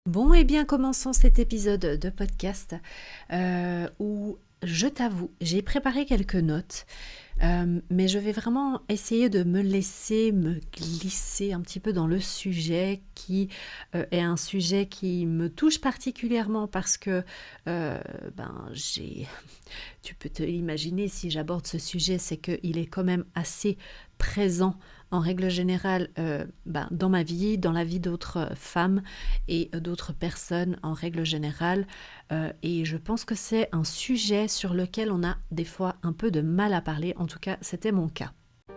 Bon, eh bien, commençons cet épisode de podcast où je t'avoue, j'ai préparé quelques notes, mais je vais vraiment essayer de me laisser me glisser un petit peu dans le sujet qui est un sujet qui me touche particulièrement parce que euh, j'ai tu peux te l'imaginer, si j'aborde ce sujet, c'est qu'il est quand même assez présent en règle générale dans ma vie, dans la vie d'autres femmes et d'autres personnes en règle générale. Et je pense que c'est un sujet sur lequel on a des fois un peu de mal à parler. En tout cas, c'était mon cas.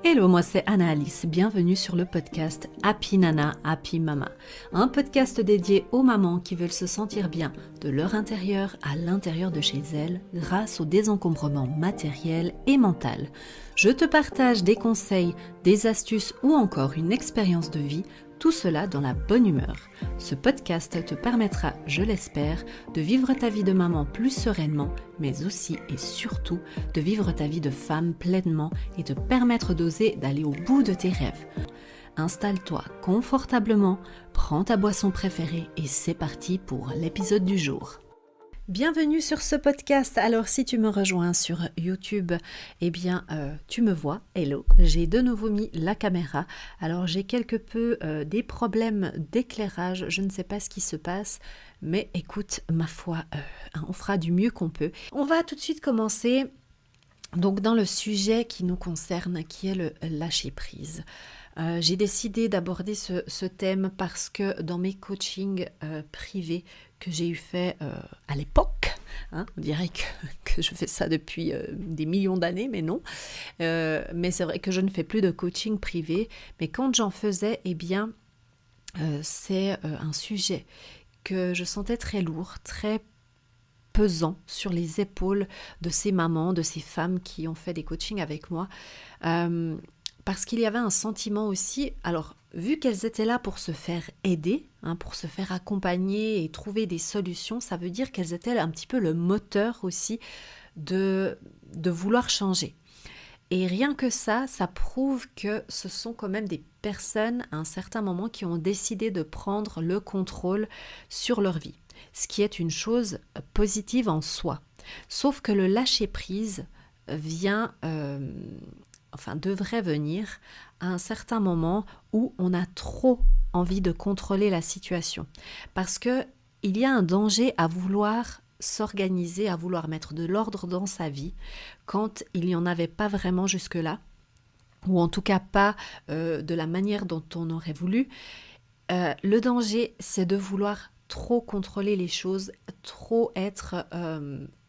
Hello, moi c'est Anna Alice, bienvenue sur le podcast Happy Nana, Happy Mama, un podcast dédié aux mamans qui veulent se sentir bien de leur intérieur à l'intérieur de chez elles grâce au désencombrement matériel et mental. Je te partage des conseils, des astuces ou encore une expérience de vie, tout cela dans la bonne humeur. Ce podcast te permettra, je l'espère, de vivre ta vie de maman plus sereinement, mais aussi et surtout de vivre ta vie de femme pleinement et te permettre d'oser d'aller au bout de tes rêves. Installe-toi confortablement, prends ta boisson préférée et c'est parti pour l'épisode du jour. Bienvenue sur ce podcast. Alors si tu me rejoins sur YouTube, tu me vois. Hello, j'ai de nouveau mis la caméra. Alors j'ai quelque peu des problèmes d'éclairage. Je ne sais pas ce qui se passe, mais écoute, ma foi, on fera du mieux qu'on peut. On va tout de suite commencer donc dans le sujet qui nous concerne, qui est le lâcher prise. J'ai décidé d'aborder ce thème parce que dans mes coachings privés que j'ai eu fait à l'époque, on dirait que je fais ça depuis des millions d'années, mais non. Mais c'est vrai que je ne fais plus de coaching privé. Mais quand j'en faisais, c'est un sujet que je sentais très lourd, très pesant sur les épaules de ces mamans, de ces femmes qui ont fait des coachings avec moi. Parce qu'il y avait un sentiment aussi, alors vu qu'elles étaient là pour se faire aider, pour se faire accompagner et trouver des solutions, ça veut dire qu'elles étaient un petit peu le moteur aussi de vouloir changer. Et rien que ça prouve que ce sont quand même des personnes à un certain moment qui ont décidé de prendre le contrôle sur leur vie, ce qui est une chose positive en soi. Sauf que le lâcher-prise vient, devrait venir à un certain moment où on a trop envie de contrôler la situation. Parce que il y a un danger à vouloir s'organiser, à vouloir mettre de l'ordre dans sa vie quand il n'y en avait pas vraiment jusque-là, ou en tout cas pas de la manière dont on aurait voulu. Le danger, c'est de vouloir trop contrôler les choses, trop être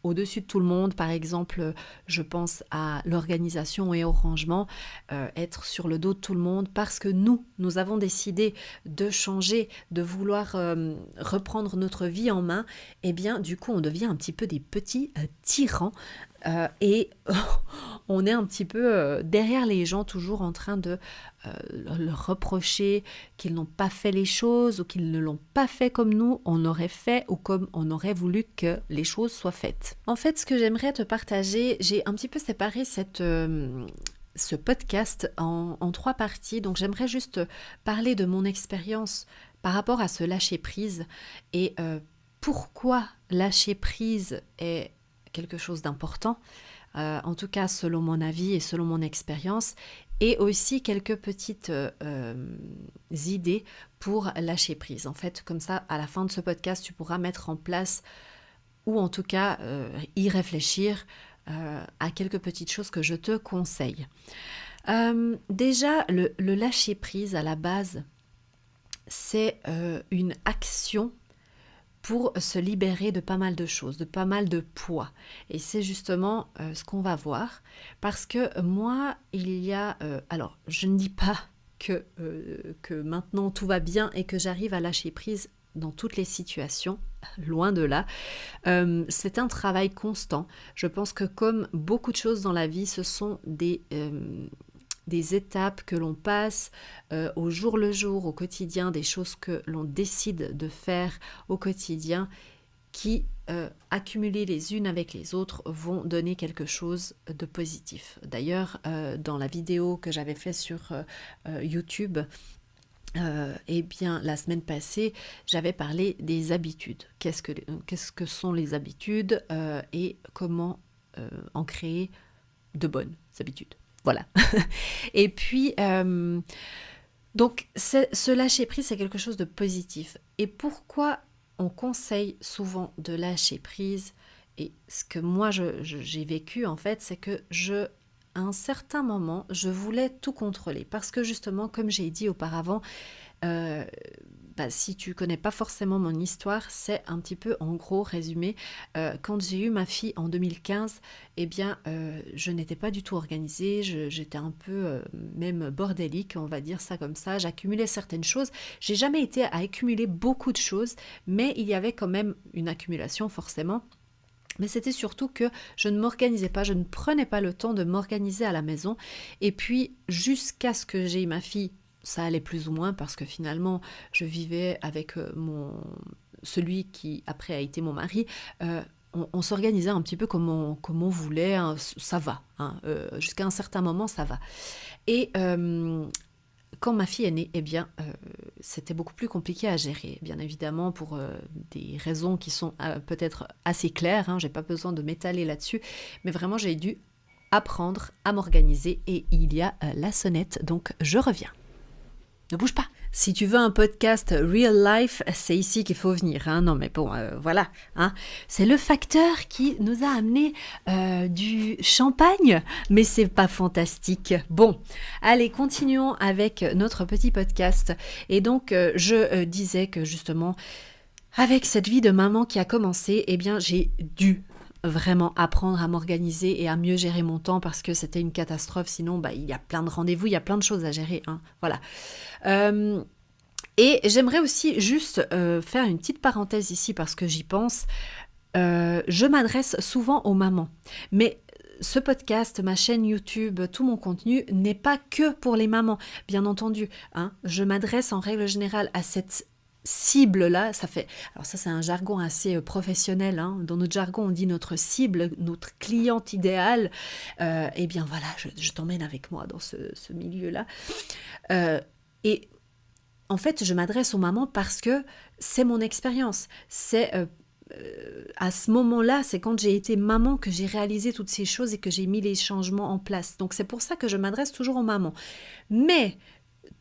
au-dessus de tout le monde. Par exemple, je pense à l'organisation et au rangement, être sur le dos de tout le monde parce que nous avons décidé de changer, de vouloir reprendre notre vie en main. Eh bien, du coup, on devient un petit peu des petits tyrans et on est un petit peu derrière les gens, toujours en train de leur reprocher qu'ils n'ont pas fait les choses ou qu'ils ne l'ont pas fait comme nous, on aurait fait ou comme on aurait voulu que les choses soient faites. En fait, ce que j'aimerais te partager, j'ai un petit peu séparé ce podcast en trois parties. Donc j'aimerais juste parler de mon expérience par rapport à ce lâcher prise et pourquoi lâcher prise est quelque chose d'important, en tout cas selon mon avis et selon mon expérience, et aussi quelques petites idées pour lâcher prise. En fait, comme ça, à la fin de ce podcast, tu pourras mettre en place, ou en tout cas y réfléchir à quelques petites choses que je te conseille. Déjà, le lâcher prise à la base, c'est une action pour se libérer de pas mal de choses, de pas mal de poids. Et c'est justement ce qu'on va voir. Parce que moi, il y a... alors, je ne dis pas que maintenant tout va bien et que j'arrive à lâcher prise dans toutes les situations, loin de là. C'est un travail constant. Je pense que comme beaucoup de choses dans la vie, ce sont des étapes que l'on passe au jour le jour, au quotidien, des choses que l'on décide de faire au quotidien qui, accumulées les unes avec les autres, vont donner quelque chose de positif. D'ailleurs, dans la vidéo que j'avais faite sur YouTube, Eh bien, la semaine passée, j'avais parlé des habitudes. Qu'est-ce que sont les habitudes et comment en créer de bonnes habitudes. Voilà. Et puis, donc, ce lâcher-prise, c'est quelque chose de positif. Et pourquoi on conseille souvent de lâcher prise? Et ce que moi, j'ai vécu, en fait, c'est que à un certain moment, je voulais tout contrôler. Parce que justement, comme j'ai dit auparavant, euh, si tu connais pas forcément mon histoire, c'est un petit peu en gros résumé. Quand j'ai eu ma fille en 2015, eh bien, je n'étais pas du tout organisée, j'étais un peu même bordélique, on va dire ça comme ça. J'accumulais certaines choses. J'ai jamais été à accumuler beaucoup de choses, mais il y avait quand même une accumulation forcément. Mais c'était surtout que je ne m'organisais pas, je ne prenais pas le temps de m'organiser à la maison. Et puis, jusqu'à ce que j'ai eu ma fille, ça allait plus ou moins parce que finalement, je vivais avec celui qui après a été mon mari. On s'organisait un petit peu comme on voulait, hein, ça va. Hein, jusqu'à un certain moment, ça va. Et quand ma fille est née, eh bien, c'était beaucoup plus compliqué à gérer, bien évidemment, pour des raisons qui sont peut-être assez claires. Hein, j'ai pas besoin de m'étaler là-dessus, mais vraiment, j'ai dû apprendre à m'organiser et il y a la sonnette, donc je reviens. Ne bouge pas. Si tu veux un podcast real life, c'est ici qu'il faut venir. Hein. Non mais bon, voilà. Hein. C'est le facteur qui nous a amené du champagne, mais c'est pas fantastique. Bon, allez, continuons avec notre petit podcast. Et donc, je disais que justement, avec cette vie de maman qui a commencé, eh bien, j'ai dû vraiment apprendre à m'organiser et à mieux gérer mon temps parce que c'était une catastrophe. Sinon, il y a plein de rendez-vous, il y a plein de choses à gérer. Hein. Voilà. Et j'aimerais aussi juste faire une petite parenthèse ici parce que j'y pense. Je m'adresse souvent aux mamans, mais ce podcast, ma chaîne YouTube, tout mon contenu n'est pas que pour les mamans, bien entendu. Hein. Je m'adresse en règle générale à cette cible-là. Alors ça, c'est un jargon assez professionnel. Hein. Dans notre jargon, on dit notre cible, notre cliente idéale. Eh bien voilà, je t'emmène avec moi dans ce milieu-là. Et en fait, je m'adresse aux mamans parce que c'est mon expérience. C'est à ce moment-là, c'est quand j'ai été maman que j'ai réalisé toutes ces choses et que j'ai mis les changements en place. Donc c'est pour ça que je m'adresse toujours aux mamans. Mais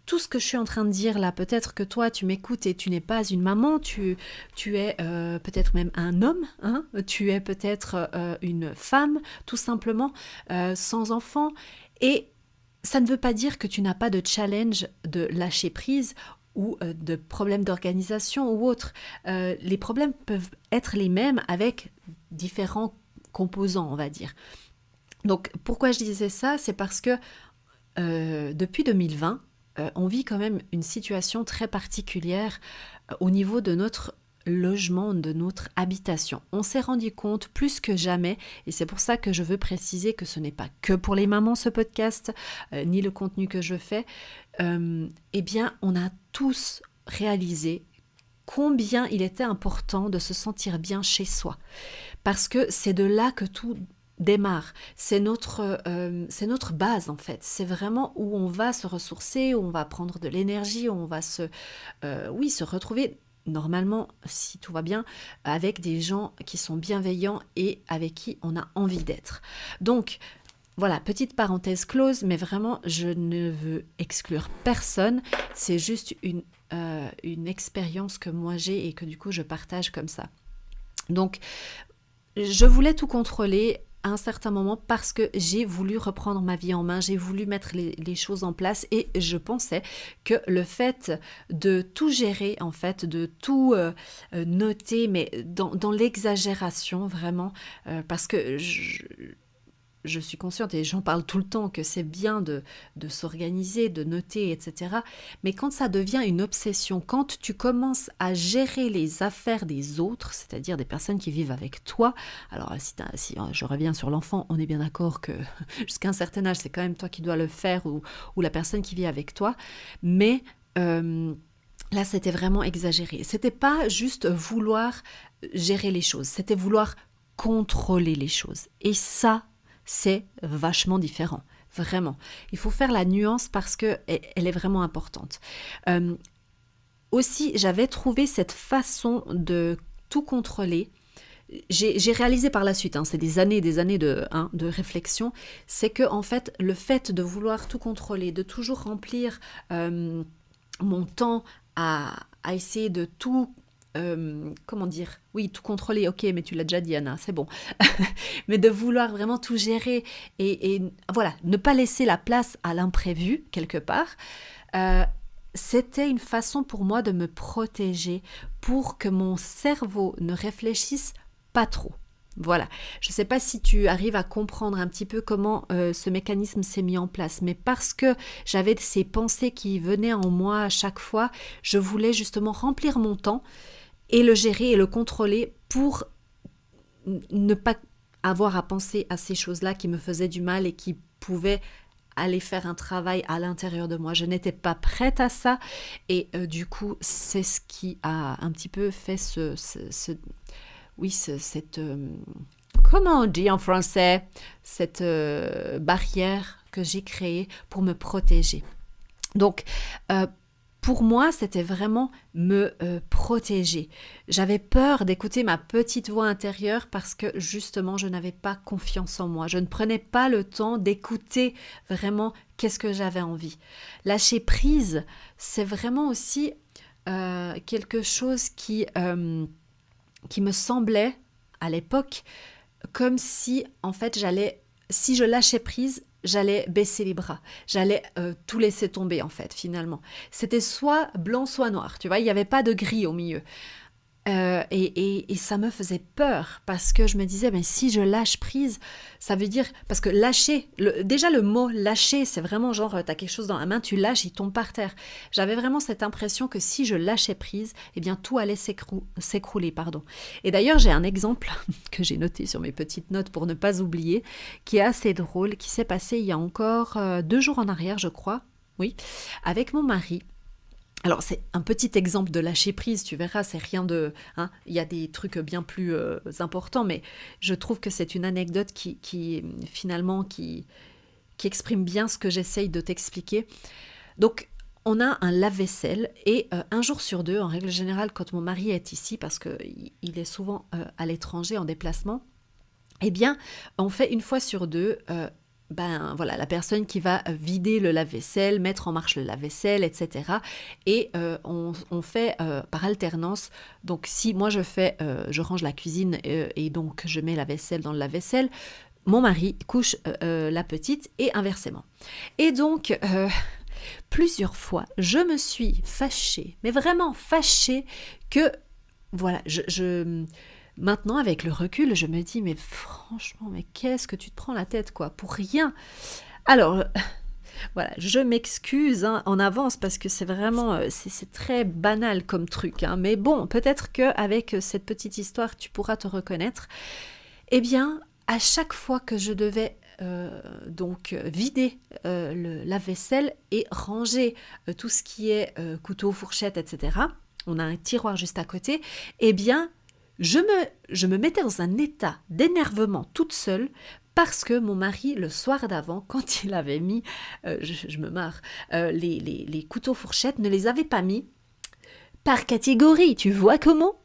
tout ce que je suis en train de dire là, peut-être que toi tu m'écoutes et tu n'es pas une maman, tu es peut-être même un homme, hein, tu es peut-être une femme, tout simplement, sans enfant. Et ça ne veut pas dire que tu n'as pas de challenge de lâcher prise ou de problèmes d'organisation ou autre. Les problèmes peuvent être les mêmes avec différents composants, on va dire. Donc pourquoi je disais ça? C'est parce que depuis 2020, on vit quand même une situation très particulière au niveau de notre logement, de notre habitation. On s'est rendu compte plus que jamais, et c'est pour ça que je veux préciser que ce n'est pas que pour les mamans ce podcast, ni le contenu que je fais, eh bien on a tous réalisé combien il était important de se sentir bien chez soi. Parce que c'est de là que tout démarre. C'est notre base en fait. C'est vraiment où on va se ressourcer, où on va prendre de l'énergie, où on va se retrouver normalement, si tout va bien, avec des gens qui sont bienveillants et avec qui on a envie d'être. Donc, voilà, petite parenthèse close, mais vraiment, je ne veux exclure personne. C'est juste une expérience que moi j'ai et que du coup, je partage comme ça. Donc, je voulais tout contrôler à un certain moment parce que j'ai voulu reprendre ma vie en main, j'ai voulu mettre les choses en place et je pensais que le fait de tout gérer, en fait, de tout noter, mais dans l'exagération vraiment, parce que je suis consciente et j'en parle tout le temps que c'est bien de s'organiser, de noter, etc. Mais quand ça devient une obsession, quand tu commences à gérer les affaires des autres, c'est-à-dire des personnes qui vivent avec toi, alors si je reviens sur l'enfant, on est bien d'accord que jusqu'à un certain âge, c'est quand même toi qui dois le faire ou la personne qui vit avec toi, mais là, c'était vraiment exagéré. C'était pas juste vouloir gérer les choses, c'était vouloir contrôler les choses. Et ça, c'est vachement différent. vraiment. Il faut faire la nuance parce qu'elle est vraiment importante. Euh, Aussi, j'avais trouvé cette façon de tout contrôler. J'ai réalisé par la suite, hein, c'est des années de réflexion, c'est que en fait, le fait de vouloir tout contrôler, de toujours remplir mon temps à essayer de tout, comment dire, oui, tout contrôler, ok, mais tu l'as déjà dit, Anna, c'est bon, mais de vouloir vraiment tout gérer et voilà, ne pas laisser la place à l'imprévu quelque part. euh, C'était une façon pour moi de me protéger, pour que mon cerveau ne réfléchisse pas trop. Voilà, je ne sais pas si tu arrives à comprendre un petit peu comment ce mécanisme s'est mis en place, mais parce que j'avais ces pensées qui venaient en moi à chaque fois, je voulais justement remplir mon temps et le gérer et le contrôler pour ne pas avoir à penser à ces choses-là qui me faisaient du mal et qui pouvaient aller faire un travail à l'intérieur de moi. Je n'étais pas prête à ça et du coup, c'est ce qui a un petit peu fait cette comment on dit en français, cette barrière que j'ai créée pour me protéger. Donc, pour moi, c'était vraiment me protéger. J'avais peur d'écouter ma petite voix intérieure parce que justement, je n'avais pas confiance en moi. Je ne prenais pas le temps d'écouter vraiment qu'est-ce que j'avais envie. Lâcher prise, c'est vraiment aussi quelque chose qui me semblait à l'époque comme si, en fait, si je lâchais prise, j'allais baisser les bras, j'allais tout laisser tomber en fait finalement. C'était soit blanc soit noir, tu vois, il n'y avait pas de gris au milieu. Et ça me faisait peur parce que je me disais, mais si je lâche prise, ça veut dire, parce que lâcher, déjà le mot lâcher, c'est vraiment genre, tu as quelque chose dans la main, tu lâches, il tombe par terre. J'avais vraiment cette impression que si je lâchais prise, eh bien tout allait s'écrouler, pardon. Et d'ailleurs, j'ai un exemple que j'ai noté sur mes petites notes pour ne pas oublier, qui est assez drôle, qui s'est passé il y a encore 2 jours en arrière, je crois, oui, avec mon mari. Alors, c'est un petit exemple de lâcher prise, tu verras, c'est rien de... Hein, il y a des trucs bien plus importants, mais je trouve que c'est une anecdote finalement, qui exprime bien ce que j'essaye de t'expliquer. Donc, on a un lave-vaisselle et un jour sur deux, en règle générale, quand mon mari est ici, parce qu'il est souvent à l'étranger en déplacement, eh bien, on fait une fois sur deux... ben voilà, la personne qui va vider le lave-vaisselle, mettre en marche le lave-vaisselle, etc. Et on fait par alternance. Donc si moi je range la cuisine et donc je mets la vaisselle dans le lave-vaisselle, mon mari couche la petite et inversement. Et donc plusieurs fois, je me suis fâchée, mais vraiment fâchée que voilà, maintenant, avec le recul, je me dis, mais franchement, mais qu'est-ce que tu te prends la tête, quoi, pour rien. Alors, voilà, je m'excuse hein, en avance parce que c'est vraiment, c'est très banal comme truc. Hein, mais bon, peut-être qu'avec cette petite histoire, tu pourras te reconnaître. Eh bien, à chaque fois que je devais donc vider le lave-vaisselle et ranger tout ce qui est couteau, fourchette, etc., on a un tiroir juste à côté, eh bien, je me mettais dans un état d'énervement toute seule parce que mon mari, le soir d'avant, quand il avait mis, je me marre, les couteaux fourchettes, ne les avait pas mis par catégorie, tu vois comment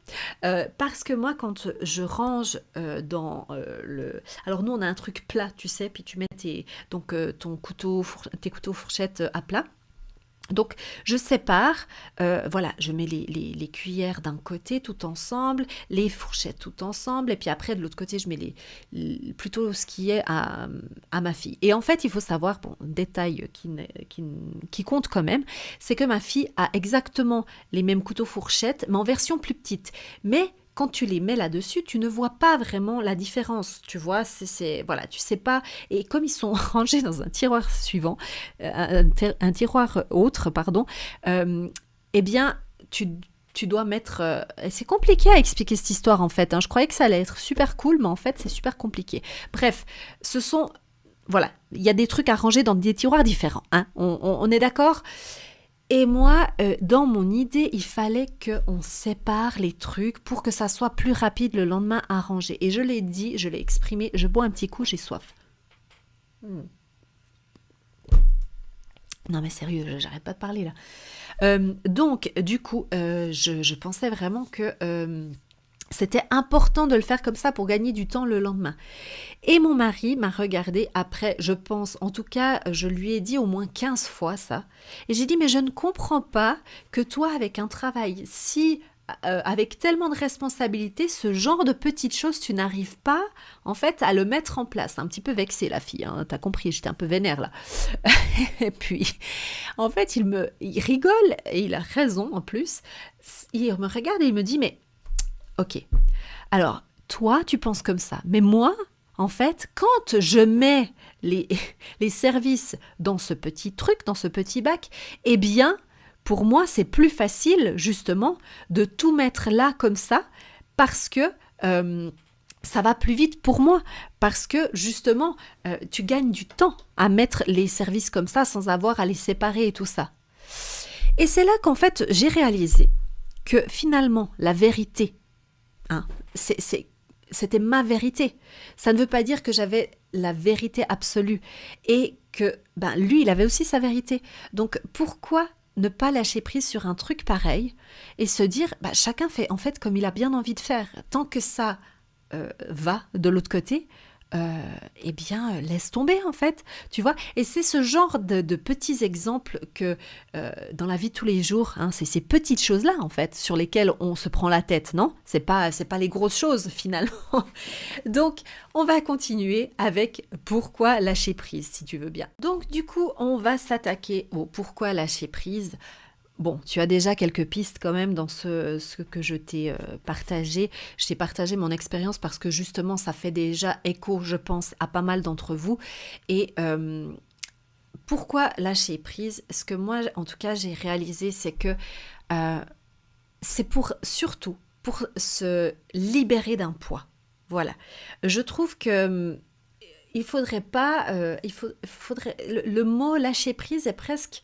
parce que moi, quand je range dans le... Alors nous, on a un truc plat, tu sais, puis tu mets tes couteaux fourchettes à plat. Donc, je sépare, voilà, je mets les cuillères d'un côté tout ensemble, les fourchettes tout ensemble, et puis après, de l'autre côté, je mets plutôt ce qui est à ma fille. Et en fait, il faut savoir, bon, détail qui compte quand même, c'est que ma fille a exactement les mêmes couteaux fourchettes, mais en version plus petite. Mais quand tu les mets là-dessus, tu ne vois pas vraiment la différence, tu vois, voilà, tu sais pas, et comme ils sont rangés dans un tiroir suivant, un tiroir autre, pardon, eh bien, tu dois mettre... c'est compliqué à expliquer cette histoire, en fait, hein. Je croyais que ça allait être super cool, mais en fait, c'est super compliqué. Bref, voilà, il y a des trucs à ranger dans des tiroirs différents, hein. On est d'accord ? Et moi, dans mon idée, il fallait qu'on sépare les trucs pour que ça soit plus rapide le lendemain à ranger. Et je l'ai dit, je l'ai exprimé, je bois un petit coup, j'ai soif. Non mais sérieux, j'arrête pas de parler là. Donc, du coup, je pensais vraiment que c'était important de le faire comme ça pour gagner du temps le lendemain. Et mon mari m'a regardé après, je pense, en tout cas, je lui ai dit au moins 15 fois ça. Et j'ai dit, mais je ne comprends pas que toi, avec un travail si... avec tellement de responsabilités, ce genre de petites choses, tu n'arrives pas, en fait, à le mettre en place. Un petit peu vexée, la fille, hein, t'as compris, j'étais un peu vénère, là. Et puis, en fait, il rigole, et il a raison, en plus. Il me regarde et il me dit, mais, ok, alors, toi, tu penses comme ça, mais moi, en fait, quand je mets les services dans ce petit truc, dans ce petit bac, eh bien, pour moi, c'est plus facile, justement, de tout mettre là comme ça, parce que ça va plus vite pour moi, parce que, justement, tu gagnes du temps à mettre les services comme ça sans avoir à les séparer et tout ça. Et c'est là qu'en fait, j'ai réalisé que finalement, la vérité, hein, c'était ma vérité. Ça ne veut pas dire que j'avais la vérité absolue et que lui, il avait aussi sa vérité. Donc pourquoi ne pas lâcher prise sur un truc pareil et se dire chacun fait en fait comme il a bien envie de faire. Tant que ça va de l'autre côté, eh bien, laisse tomber en fait, tu vois. Et c'est ce genre de petits exemples que dans la vie de tous les jours, hein, c'est ces petites choses-là en fait sur lesquelles on se prend la tête, non ? C'est pas les grosses choses finalement. Donc, on va continuer avec pourquoi lâcher prise, si tu veux bien. Donc, du coup, on va s'attaquer au pourquoi lâcher prise. Bon, tu as déjà quelques pistes quand même dans ce que je t'ai partagé. Je t'ai partagé mon expérience parce que justement, ça fait déjà écho, je pense, à pas mal d'entre vous. Et pourquoi lâcher prise ? Ce que moi, en tout cas, j'ai réalisé, c'est que c'est surtout pour se libérer d'un poids. Voilà. Je trouve que il faudrait pas... le mot lâcher prise est presque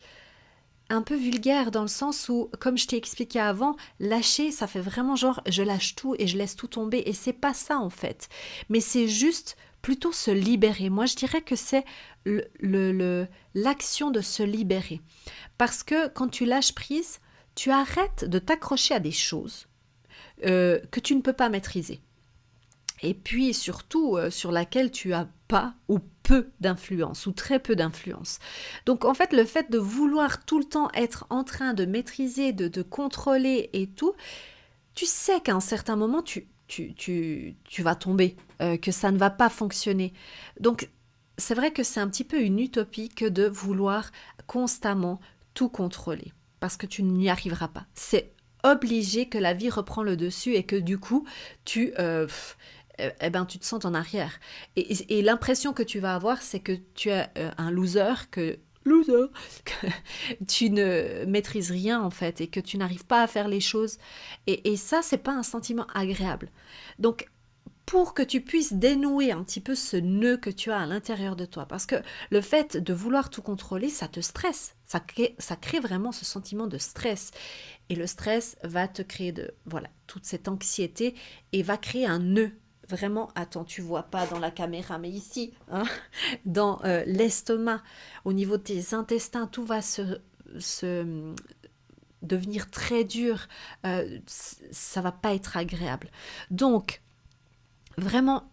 un peu vulgaire dans le sens où, comme je t'ai expliqué avant, lâcher, ça fait vraiment genre je lâche tout et je laisse tout tomber. Et c'est pas ça en fait. Mais c'est juste plutôt se libérer. Moi, je dirais que c'est l'action de se libérer. Parce que quand tu lâches prise, tu arrêtes de t'accrocher à des choses que tu ne peux pas maîtriser. Et puis surtout sur laquelle tu as pas ou peu d'influence ou très peu d'influence. Donc en fait le fait de vouloir tout le temps être en train de maîtriser, de contrôler et tout, tu sais qu'à un certain moment tu vas tomber, que ça ne va pas fonctionner. Donc c'est vrai que c'est un petit peu une utopie que de vouloir constamment tout contrôler parce que tu n'y arriveras pas. C'est obligé que la vie reprend le dessus et que du coup tu tu te sens en arrière. Et l'impression que tu vas avoir, c'est que tu es un loser, que tu ne maîtrises rien en fait et que tu n'arrives pas à faire les choses. Et ça, c'est pas un sentiment agréable. Donc, pour que tu puisses dénouer un petit peu ce nœud que tu as à l'intérieur de toi, parce que le fait de vouloir tout contrôler, ça te stresse. Ça crée vraiment ce sentiment de stress. Et le stress va te créer toute cette anxiété et va créer un nœud. Vraiment, attends, tu vois pas dans la caméra, mais ici, hein, dans l'estomac, au niveau de tes intestins, tout va se devenir très dur. Ça va pas être agréable. Donc, vraiment,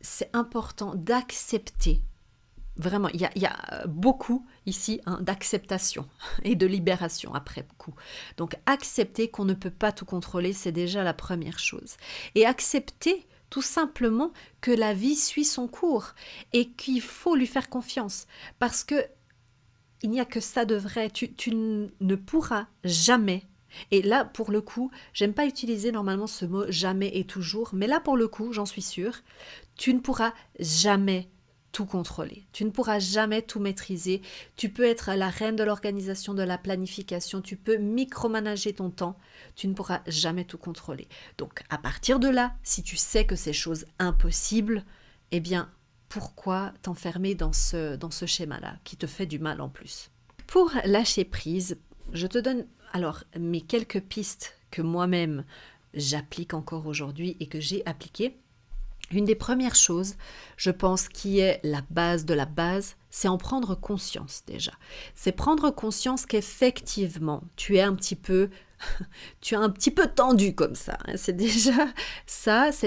c'est important d'accepter. Vraiment, il y a beaucoup ici d'acceptation et de libération après coup. Donc, accepter qu'on ne peut pas tout contrôler, c'est déjà la première chose. Et accepter tout simplement que la vie suit son cours et qu'il faut lui faire confiance. Parce que il n'y a que ça de vrai. Tu ne pourras jamais. Et là, pour le coup, j'aime pas utiliser normalement ce mot jamais et toujours, mais là, pour le coup, j'en suis sûre, tu ne pourras jamais tout contrôler. Tu ne pourras jamais tout maîtriser. Tu peux être la reine de l'organisation, de la planification, tu peux micromanager ton temps. Tu ne pourras jamais tout contrôler. Donc, à partir de là, si tu sais que c'est chose impossible, eh bien, pourquoi t'enfermer dans ce schéma-là, qui te fait du mal en plus ? Pour lâcher prise, je te donne alors mes quelques pistes que moi-même j'applique encore aujourd'hui et que j'ai appliquées. Une des premières choses, je pense, qui est la base de la base, c'est en prendre conscience déjà. C'est prendre conscience qu'effectivement, tu es un petit peu tendu comme ça, hein. C'est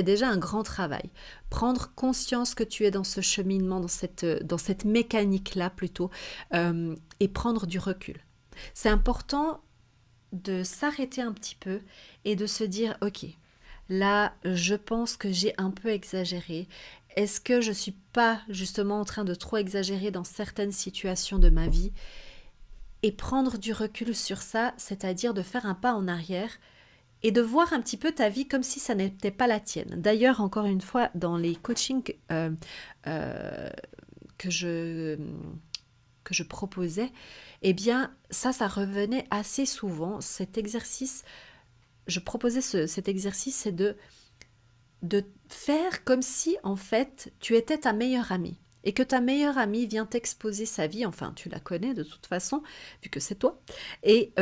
déjà un grand travail. Prendre conscience que tu es dans ce cheminement, dans cette mécanique-là plutôt, et prendre du recul. C'est important de s'arrêter un petit peu et de se dire, ok, là, je pense que j'ai un peu exagéré. Est-ce que je ne suis pas justement en train de trop exagérer dans certaines situations de ma vie? Et prendre du recul sur ça, c'est-à-dire de faire un pas en arrière et de voir un petit peu ta vie comme si ça n'était pas la tienne. D'ailleurs, encore une fois, dans les coachings euh, que je proposais, eh bien, ça revenait assez souvent. Cet exercice, je proposais cet exercice, c'est de faire comme si, en fait, tu étais ta meilleure amie et que ta meilleure amie vient t'exposer sa vie, enfin, tu la connais de toute façon, vu que c'est toi, et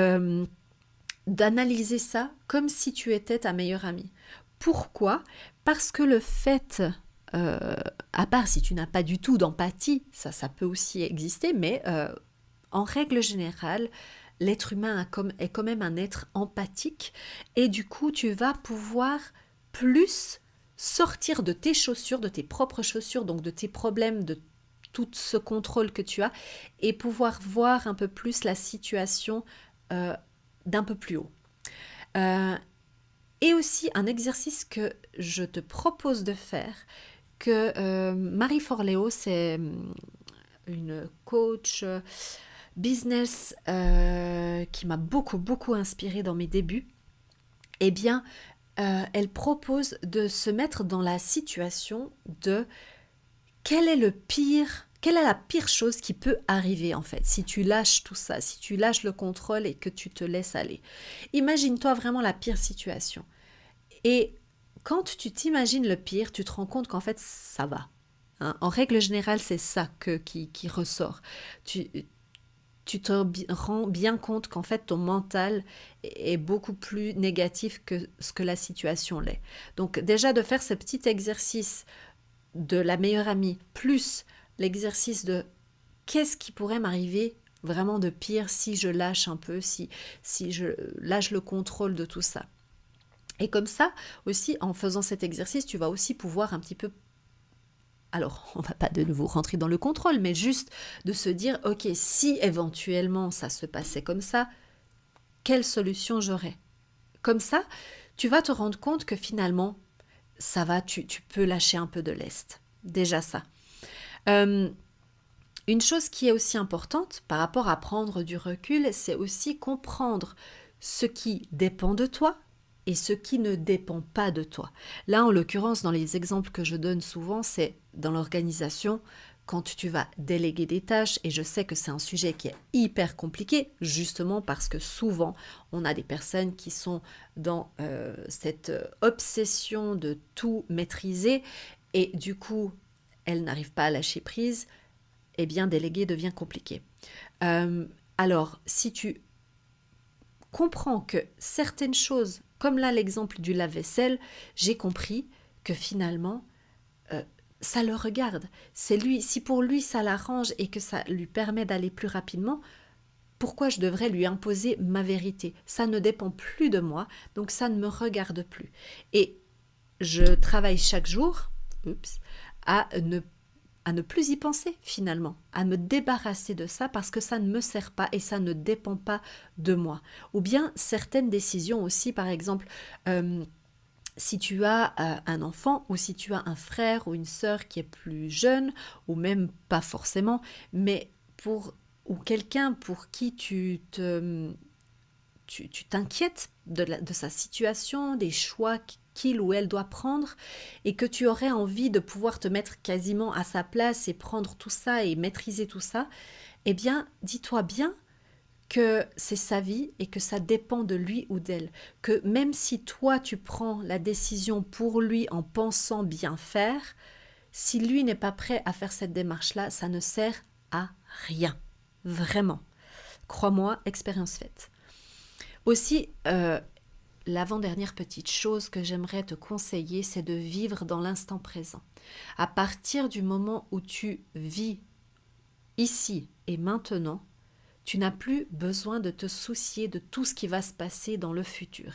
d'analyser ça comme si tu étais ta meilleure amie. Pourquoi? Parce que le fait, euh, à part si tu n'as pas du tout d'empathie, ça peut aussi exister, mais en règle générale, l'être humain est quand même un être empathique et du coup, tu vas pouvoir plus sortir de tes chaussures, de tes propres chaussures, donc de tes problèmes, de tout ce contrôle que tu as et pouvoir voir un peu plus la situation euh, d'un peu plus haut. Euh, et aussi un exercice que je te propose de faire, que Marie Forleo, c'est une coach business qui m'a beaucoup, beaucoup inspirée dans mes débuts. Eh bien, elle propose de se mettre dans la situation de quelle est la pire chose qui peut arriver en fait, si tu lâches tout ça, si tu lâches le contrôle et que tu te laisses aller. Imagine-toi vraiment la pire situation. Et quand tu t'imagines le pire, tu te rends compte qu'en fait, ça va. Hein. En règle générale, c'est ça qui ressort. Tu, tu te rends bien compte qu'en fait, ton mental est beaucoup plus négatif que ce que la situation l'est. Donc déjà, de faire ce petit exercice de la meilleure amie, plus l'exercice de qu'est-ce qui pourrait m'arriver vraiment de pire si je lâche un peu, si je lâche le contrôle de tout ça. Et comme ça, aussi, en faisant cet exercice, tu vas aussi pouvoir un petit peu... Alors, on va pas de nouveau rentrer dans le contrôle, mais juste de se dire, ok, si éventuellement ça se passait comme ça, quelle solution j'aurais? Comme ça, tu vas te rendre compte que finalement, ça va, tu peux lâcher un peu de lest. Déjà ça. Euh, une chose qui est aussi importante par rapport à prendre du recul, c'est aussi comprendre ce qui dépend de toi et ce qui ne dépend pas de toi. Là, en l'occurrence, dans les exemples que je donne souvent, c'est dans l'organisation, quand tu vas déléguer des tâches, et je sais que c'est un sujet qui est hyper compliqué, justement parce que souvent, on a des personnes qui sont dans cette obsession de tout maîtriser, et du coup, elles n'arrivent pas à lâcher prise, eh bien, déléguer devient compliqué. Alors, si tu comprends que certaines choses, comme là l'exemple du lave-vaisselle, j'ai compris que finalement, euh, ça le regarde. C'est lui, si pour lui ça l'arrange et que ça lui permet d'aller plus rapidement, pourquoi je devrais lui imposer ma vérité? Ça ne dépend plus de moi, donc ça ne me regarde plus. Et je travaille chaque jour, à ne plus y penser finalement, à me débarrasser de ça parce que ça ne me sert pas et ça ne dépend pas de moi. Ou bien certaines décisions aussi, par exemple, si tu as un enfant ou si tu as un frère ou une sœur qui est plus jeune, ou même pas forcément, mais ou quelqu'un pour qui tu t'inquiètes de sa situation, des choix qu'il ou elle doit prendre, et que tu aurais envie de pouvoir te mettre quasiment à sa place et prendre tout ça et maîtriser tout ça, eh bien, dis-toi bien que c'est sa vie et que ça dépend de lui ou d'elle. Que même si toi, tu prends la décision pour lui en pensant bien faire, si lui n'est pas prêt à faire cette démarche-là, ça ne sert à rien. Vraiment. Crois-moi, expérience faite. Aussi, l'avant-dernière petite chose que j'aimerais te conseiller, c'est de vivre dans l'instant présent. À partir du moment où tu vis ici et maintenant, tu n'as plus besoin de te soucier de tout ce qui va se passer dans le futur.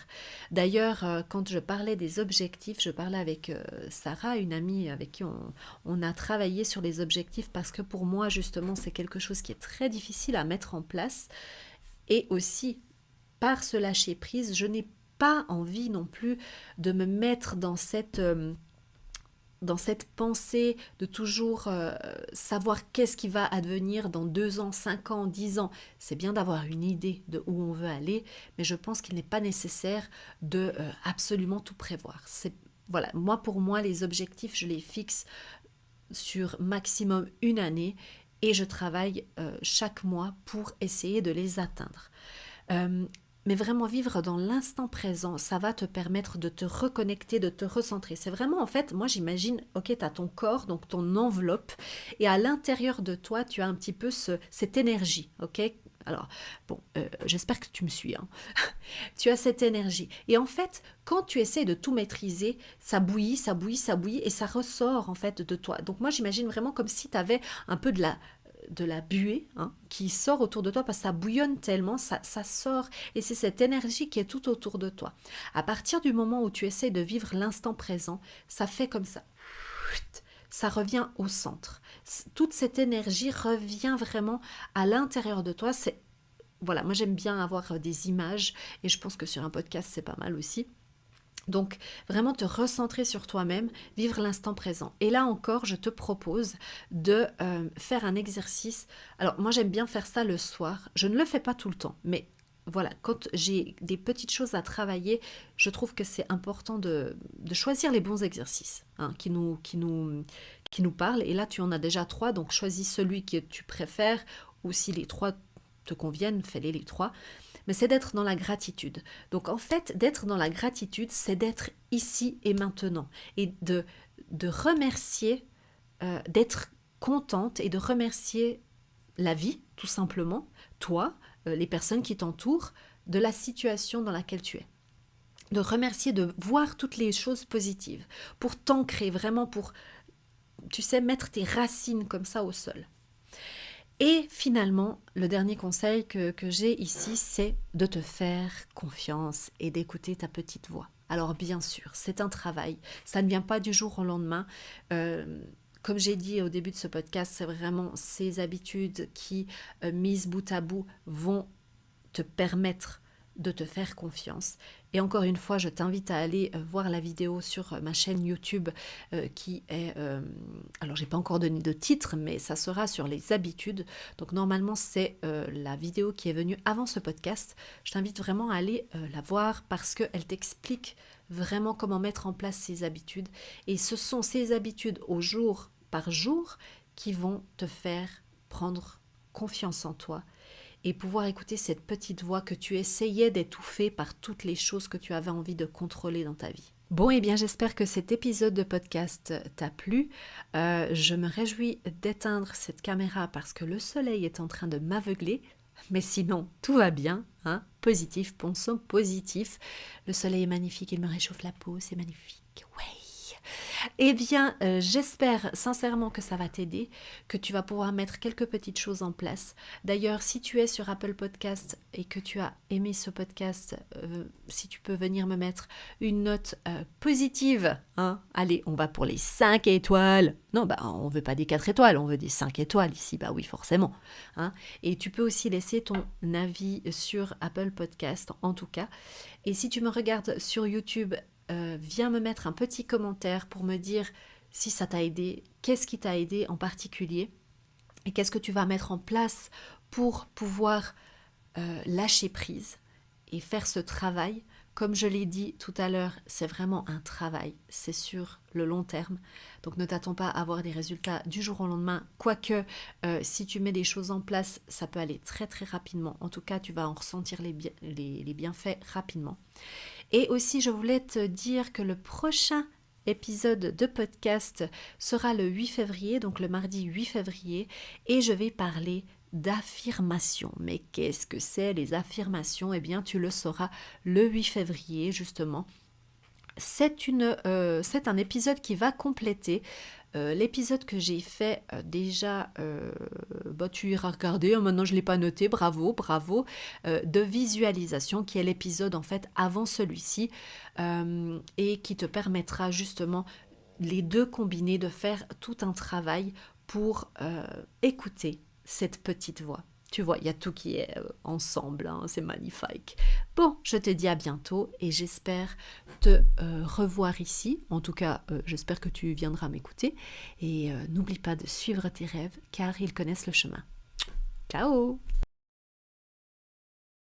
D'ailleurs, quand je parlais des objectifs, je parlais avec Sarah, une amie avec qui on a travaillé sur les objectifs parce que pour moi, justement, c'est quelque chose qui est très difficile à mettre en place. Et aussi, par ce lâcher-prise, je n'ai pas envie non plus de me mettre dans cette pensée de toujours savoir qu'est-ce qui va advenir dans 2 ans, 5 ans, 10 ans. C'est bien d'avoir une idée de où on veut aller, mais je pense qu'il n'est pas nécessaire de absolument tout prévoir. Voilà, pour moi, les objectifs, je les fixe sur maximum une année et je travaille chaque mois pour essayer de les atteindre. Mais vraiment vivre dans l'instant présent, ça va te permettre de te reconnecter, de te recentrer. C'est vraiment, en fait, moi j'imagine, ok, tu as ton corps, donc ton enveloppe, et à l'intérieur de toi, tu as un petit peu cette énergie, ok. Alors, bon, j'espère que tu me suis, hein. Tu as cette énergie. Et en fait, quand tu essaies de tout maîtriser, ça bouillit, ça bouillit, ça bouillit, et ça ressort, en fait, de toi. Donc moi, j'imagine vraiment comme si tu avais un peu de la buée qui sort autour de toi parce que ça bouillonne tellement, ça sort et c'est cette énergie qui est tout autour de toi. À partir du moment où tu essaies de vivre l'instant présent, ça fait comme ça revient au centre. Toute cette énergie revient vraiment à l'intérieur de toi. Voilà, moi j'aime bien avoir des images et je pense que sur un podcast c'est pas mal aussi. Donc, vraiment te recentrer sur toi-même, vivre l'instant présent. Et là encore, je te propose de faire un exercice. Alors, moi, j'aime bien faire ça le soir. Je ne le fais pas tout le temps, mais voilà, quand j'ai des petites choses à travailler, je trouve que c'est important de choisir les bons exercices qui nous parlent. Et là, tu en as déjà 3, donc choisis celui que tu préfères, ou si les 3 te conviennent, fais-les les 3. Mais c'est d'être dans la gratitude. Donc en fait, d'être dans la gratitude, c'est d'être ici et maintenant. Et de remercier, d'être contente et de remercier la vie, tout simplement, toi, les personnes qui t'entourent, de la situation dans laquelle tu es. De remercier, de voir toutes les choses positives, pour t'ancrer, vraiment pour, tu sais, mettre tes racines comme ça au sol. Et finalement, le dernier conseil que j'ai ici, c'est de te faire confiance et d'écouter ta petite voix. Alors bien sûr, c'est un travail, ça ne vient pas du jour au lendemain. Comme j'ai dit au début de ce podcast, c'est vraiment ces habitudes qui, mises bout à bout, vont te permettre de te faire confiance. Et encore une fois, je t'invite à aller voir la vidéo sur ma chaîne YouTube qui est... alors, j'ai pas encore donné de titre, mais ça sera sur les habitudes. Donc, normalement, c'est la vidéo qui est venue avant ce podcast. Je t'invite vraiment à aller la voir parce qu'elle t'explique vraiment comment mettre en place ces habitudes. Et ce sont ces habitudes au jour par jour qui vont te faire prendre confiance en toi et pouvoir écouter cette petite voix que tu essayais d'étouffer par toutes les choses que tu avais envie de contrôler dans ta vie. Bon, eh bien, j'espère que cet épisode de podcast t'a plu. Je me réjouis d'éteindre cette caméra parce que le soleil est en train de m'aveugler. Mais sinon, tout va bien, hein. Positif, pensons positif. Le soleil est magnifique, il me réchauffe la peau, c'est magnifique. Ouais. Eh bien, j'espère sincèrement que ça va t'aider, que tu vas pouvoir mettre quelques petites choses en place. D'ailleurs, si tu es sur Apple Podcast et que tu as aimé ce podcast, si tu peux venir me mettre une note positive, hein. Allez, on va pour les 5 étoiles. Non, on veut pas des 4 étoiles, on veut des 5 étoiles ici. Bah oui, forcément, hein. Et tu peux aussi laisser ton avis sur Apple Podcast, en tout cas. Et si tu me regardes sur YouTube, viens me mettre un petit commentaire pour me dire si ça t'a aidé, qu'est-ce qui t'a aidé en particulier et qu'est-ce que tu vas mettre en place pour pouvoir lâcher prise et faire ce travail. Comme je l'ai dit tout à l'heure, c'est vraiment un travail, c'est sur le long terme. Donc ne t'attends pas à avoir des résultats du jour au lendemain, quoique si tu mets des choses en place, ça peut aller très très rapidement. En tout cas, tu vas en ressentir les bienfaits rapidement. Et aussi, je voulais te dire que le prochain épisode de podcast sera le 8 février, donc le mardi 8 février, et je vais parler d'affirmations. Mais qu'est-ce que c'est les affirmations? Eh bien, tu le sauras le 8 février, justement. C'est un épisode qui va compléter l'épisode que j'ai fait déjà, bah, tu iras regarder, hein, maintenant je ne l'ai pas noté, bravo, bravo, de visualisation, qui est l'épisode en fait avant celui-ci, et qui te permettra justement les deux combinés de faire tout un travail pour écouter cette petite voix. Tu vois, il y a tout qui est ensemble, hein, c'est magnifique. Bon, je te dis à bientôt et j'espère te revoir ici. En tout cas, j'espère que tu viendras m'écouter. Et n'oublie pas de suivre tes rêves car ils connaissent le chemin. Ciao!